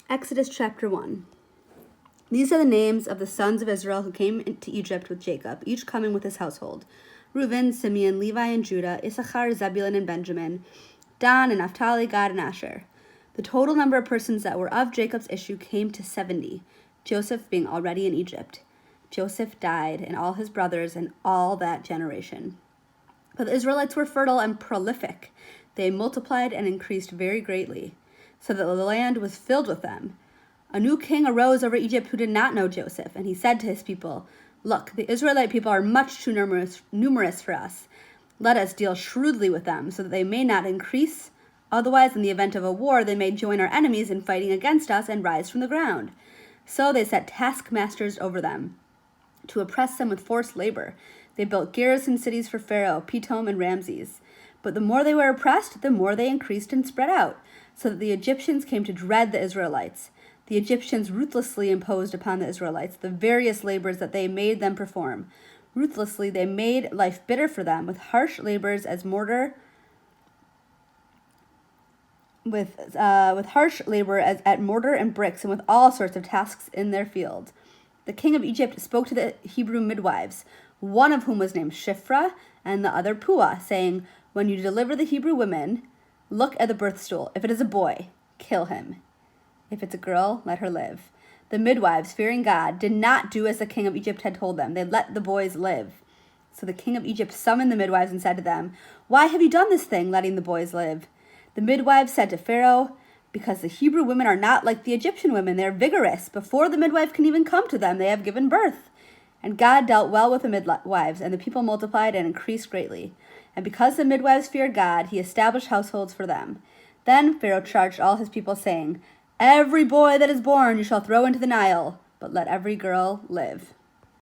Exodus chapter 1. These are the names of the sons of Israel who came into Egypt with Jacob, each coming with his household: Reuben, Simeon, Levi, and Judah, Issachar, Zebulun, and Benjamin, Dan, and Naphtali, Gad, and Asher. The total number of persons that were of Jacob's issue came to 70, Joseph being already in Egypt. Joseph died, and all his brothers, and all that generation. But the Israelites were fertile and prolific. They multiplied and increased very greatly, so that the land was filled with them. A new king arose over Egypt who did not know Joseph, and he said to his people, "Look, the Israelite people are much too numerous for us. Let us deal shrewdly with them, so that they may not increase. Otherwise, in the event of a war, they may join our enemies in fighting against us and rise from the ground." So they set taskmasters over them to oppress them with forced labor. They built garrison cities for Pharaoh, Pithom, and Ramses. But the more they were oppressed, the more they increased and spread out, so that the Egyptians came to dread the Israelites. The Egyptians ruthlessly imposed upon the Israelites the various labors that they made them perform. Ruthlessly, they made life bitter for them with harsh labors as mortar, with harsh labor at mortar and bricks, and with all sorts of tasks in their field. The king of Egypt spoke to the Hebrew midwives, one of whom was named Shiphrah and the other Puah, saying, "When you deliver the Hebrew women, look at the birth stool. If it is a boy, kill him. If it's a girl, let her live." The midwives, fearing God, did not do as the king of Egypt had told them. They let the boys live. So the king of Egypt summoned the midwives and said to them, "Why have you done this thing, letting the boys live?" The midwives said to Pharaoh, "Because the Hebrew women are not like the Egyptian women. They are vigorous. Before the midwife can even come to them, they have given birth." And God dealt well with the midwives, and the people multiplied and increased greatly. And because the midwives feared God, he established households for them. Then Pharaoh charged all his people, saying, "Every boy that is born you shall throw into the Nile, but let every girl live."